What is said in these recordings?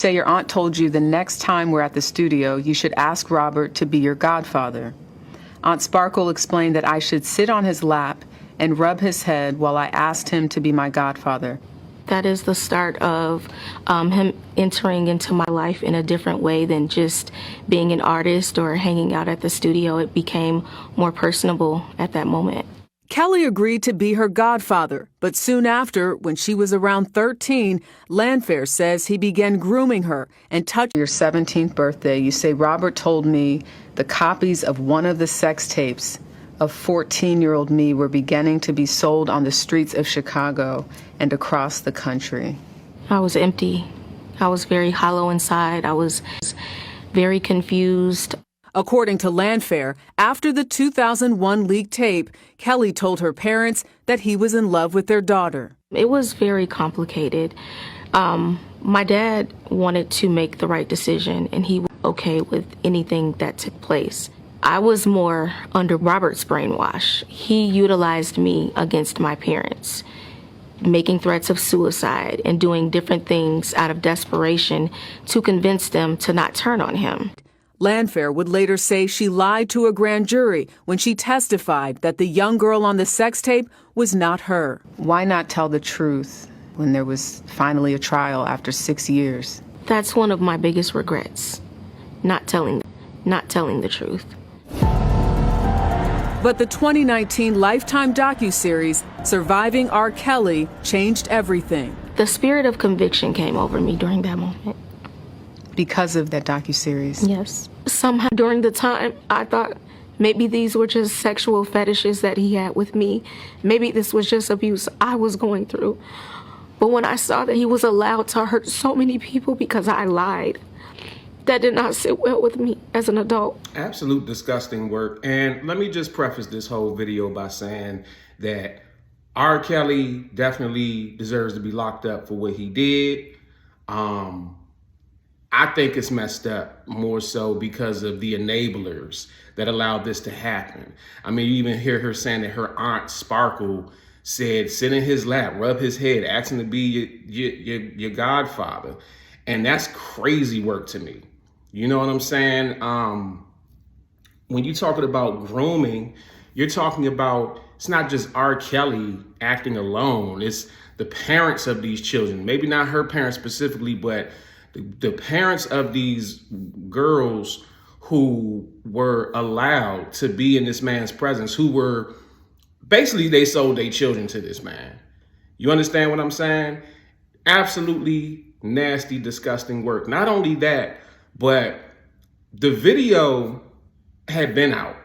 Say your aunt told you the next time we're at the studio, you should ask Robert to be your godfather. Aunt Sparkle explained that I should sit on his lap and rub his head while I asked him to be my godfather. That is the start of him entering into my life in a different way than just being an artist or hanging out at the studio. It became more personable at that moment. Kelly agreed to be her godfather, but soon after, when she was around 13, Landfair says he began grooming her and touched your 17th birthday. You say, Robert told me the copies of one of the sex tapes of 14-year-old me were beginning to be sold on the streets of Chicago and across the country. I was empty. I was very hollow inside. I was very confused. According to Landfair, after the 2001 leaked tape, Kelly told her parents that he was in love with their daughter. It was very complicated. My dad wanted to make the right decision, and he was okay with anything that took place. I was more under Robert's brainwash. He utilized me against my parents, making threats of suicide and doing different things out of desperation to convince them to not turn on him. Landfair would later say she lied to a grand jury when she testified that the young girl on the sex tape was not her. Why not tell the truth when there was finally a trial after 6 years? That's one of my biggest regrets, not telling the truth. But the 2019 Lifetime docuseries, Surviving R. Kelly, changed everything. The spirit of conviction came over me during that moment. Because of that docuseries? Yes. Somehow during the time, I thought maybe these were just sexual fetishes that he had with me. Maybe this was just abuse I was going through. But when I saw that he was allowed to hurt so many people because I lied, that did not sit well with me as an adult. Absolute disgusting work. And let me just preface this whole video by saying that R. Kelly definitely deserves to be locked up for what he did. I think it's messed up more so because of the enablers that allowed this to happen. I mean, you even hear her saying that her aunt Sparkle said, sit in his lap, rub his head, ask him to be your godfather. And that's crazy work to me. You know what I'm saying? When you're talking about grooming, you're talking about, it's not just R. Kelly acting alone. It's the parents of these children. Maybe not her parents specifically, but the parents of these girls who were allowed to be in this man's presence, who were, basically they sold their children to this man. You understand what I'm saying? Absolutely nasty, disgusting work. Not only that, but the video had been out.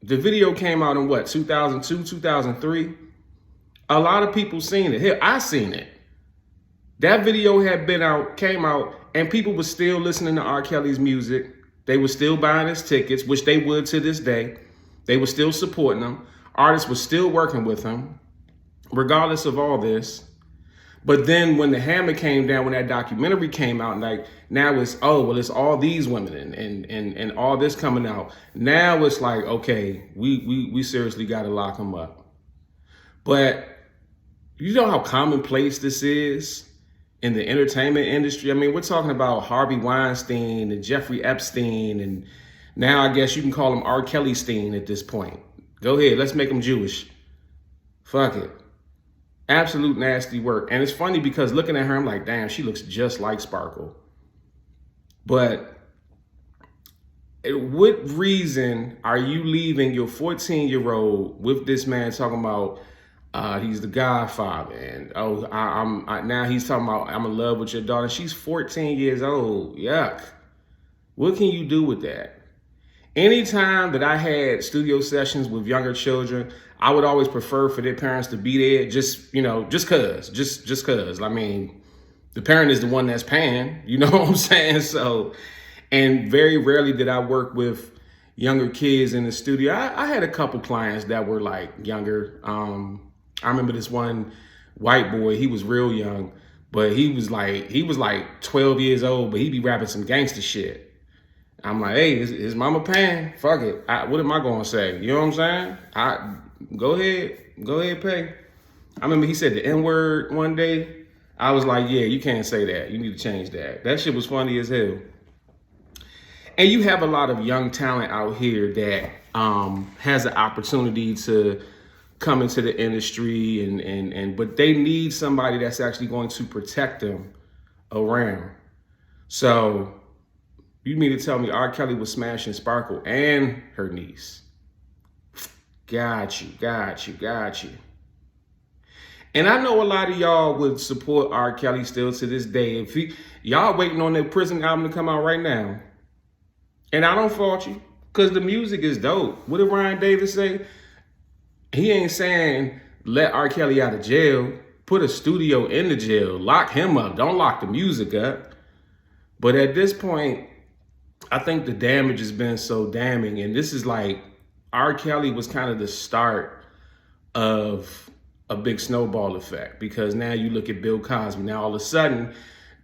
The video came out in what, 2002, 2003? A lot of people seen it. Hell, I seen it. That video had been out, came out, and people were still listening to R. Kelly's music. They were still buying his tickets, which they would to this day. They were still supporting him. Artists were still working with him, regardless of all this. But then when the hammer came down, when that documentary came out, like now it's, oh, well, it's all these women and all this coming out. Now it's like, okay, we seriously got to lock him up. But you know how commonplace this is in the entertainment industry? I mean, we're talking about Harvey Weinstein and Jeffrey Epstein, and now I guess you can call him R. Kelly Steen at this point. Go ahead, let's make him Jewish. Fuck it. Absolute nasty work. And it's funny because looking at her, I'm like, damn, she looks just like Sparkle. But what reason are you leaving your 14-year-old with this man talking about he's the godfather, and now he's talking about I'm in love with your daughter. She's 14 years old. Yuck. What can you do with that? Anytime that I had studio sessions with younger children, I would always prefer for their parents to be there, just cause. I mean, the parent is the one that's paying, you know what I'm saying? So, and very rarely did I work with younger kids in the studio. I had a couple clients that were like younger. I remember this one white boy, he was real young, but he was like 12 years old, but he be rapping some gangster shit. I'm like, hey, is mama paying? Fuck it. What am I gonna say? You know what I'm saying? Go ahead, pay. I remember he said the N-word one day. I was like, yeah, you can't say that. You need to change that. That shit was funny as hell. And you have a lot of young talent out here that has an opportunity to come into the industry and but they need somebody that's actually going to protect them around. So you mean to tell me R. Kelly was smashing Sparkle and her niece? Got you. And I know a lot of y'all would support R. Kelly still to this day. If y'all waiting on their prison album to come out right now. And I don't fault you, because the music is dope. What did Ryan Davis say? He ain't saying let R. Kelly out of jail. Put a studio in the jail. Lock him up. Don't lock the music up. But at this point, I think the damage has been so damning. And this is like, R. Kelly was kind of the start of a big snowball effect, because now you look at Bill Cosby. Now all of a sudden,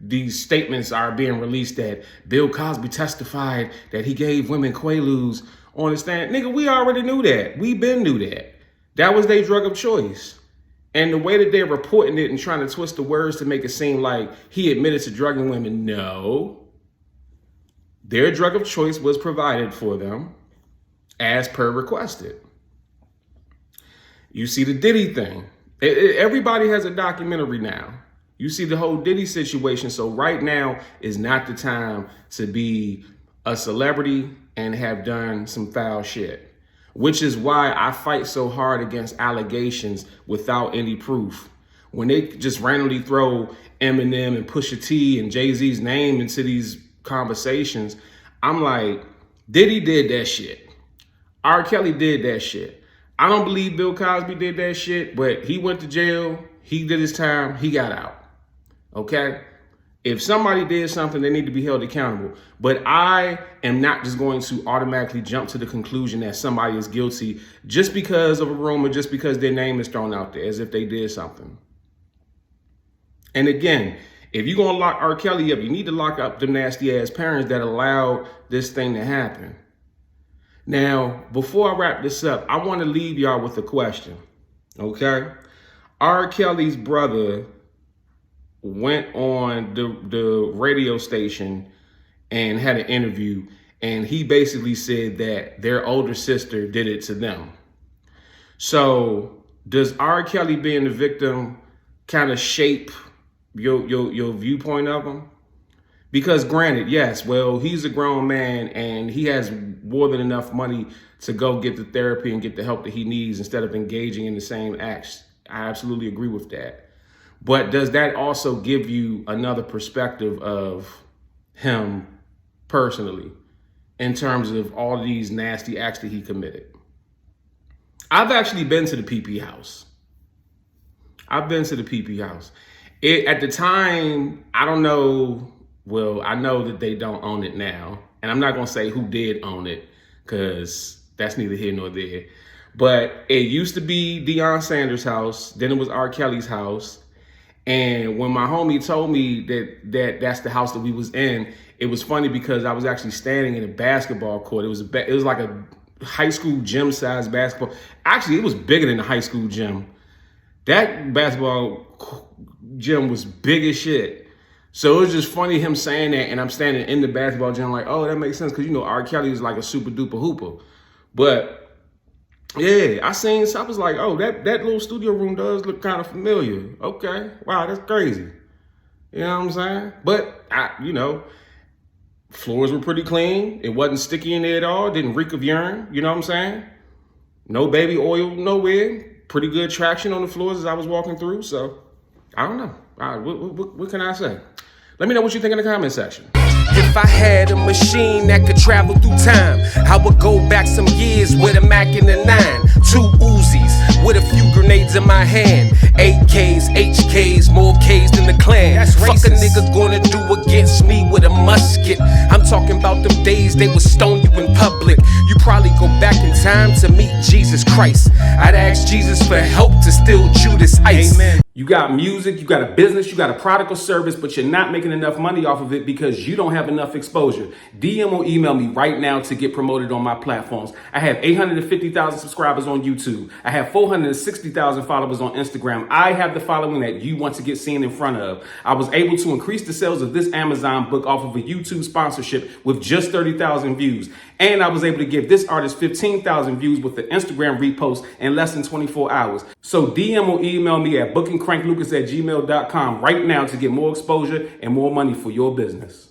these statements are being released that Bill Cosby testified that he gave women Quaaludes on the stand. Nigga, we already knew that. We been knew that. That was their drug of choice. And the way that they're reporting it and trying to twist the words to make it seem like he admitted to drugging women, no. Their drug of choice was provided for them as per requested. You see the Diddy thing. Everybody has a documentary now. You see the whole Diddy situation. So right now is not the time to be a celebrity and have done some foul shit, which is why I fight so hard against allegations without any proof. When they just randomly throw Eminem and Pusha T and Jay-Z's name into these conversations, I'm like, Diddy did that shit. R. Kelly did that shit. I don't believe Bill Cosby did that shit, but he went to jail. He did his time. He got out. Okay? If somebody did something, they need to be held accountable. But I am not just going to automatically jump to the conclusion that somebody is guilty just because of a rumor, just because their name is thrown out there as if they did something. And again, if you're going to lock R. Kelly up, you need to lock up the nasty ass parents that allowed this thing to happen. Now, before I wrap this up, I want to leave y'all with a question. Okay? R. Kelly's brother went on the radio station and had an interview, and he basically said that their older sister did it to them. So does R. Kelly being the victim kind of shape your viewpoint of him? Because granted, yes, well, he's a grown man and he has more than enough money to go get the therapy and get the help that he needs instead of engaging in the same acts. I absolutely agree with that. But does that also give you another perspective of him personally in terms of all these nasty acts that he committed? I've actually been to the PP house. At the time, I don't know. Well, I know that they don't own it now. And I'm not going to say who did own it because that's neither here nor there. But it used to be Deion Sanders' house. Then it was R. Kelly's house. And when my homie told me that that's the house that we was in, it was funny because I was actually standing in a basketball court. It was like a high school gym size basketball. Actually, it was bigger than the high school gym. That basketball gym was big as shit. So it was just funny him saying that, and I'm standing in the basketball gym like, oh, that makes sense because, you know, R. Kelly is like a super duper hooper. But yeah, I was like, oh, that little studio room does look kind of familiar. Okay, wow, that's crazy. You know what I'm saying? But, floors were pretty clean. It wasn't sticky in there at all. It didn't reek of urine. You know what I'm saying? No baby oil nowhere. Pretty good traction on the floors as I was walking through. So, I don't know. All right, what can I say? Let me know what you think in the comment section. If I had a machine that could travel through time, I would go back some years with a Mac and a 9, 2 Uzis with a few grenades in my hand, 8Ks, HKs, more Ks than the Klan. Fuck a nigga gonna do against me with a musket. I'm talking about them days they would stone you in public. You probably go back in time to meet Jesus Christ. I'd ask Jesus for help to steal Judas' ice. Amen. You got music, you got a business, you got a product or service, but you're not making enough money off of it because you don't have enough exposure. DM or email me right now to get promoted on my platforms. I have 850,000 subscribers on YouTube. I have 460,000 followers on Instagram. I have the following that you want to get seen in front of. I was able to increase the sales of this Amazon book off of a YouTube sponsorship with just 30,000 views. And I was able to give this artist 15,000 views with the Instagram repost in less than 24 hours. So DM or email me at bookingcranklucas@gmail.com right now to get more exposure and more money for your business.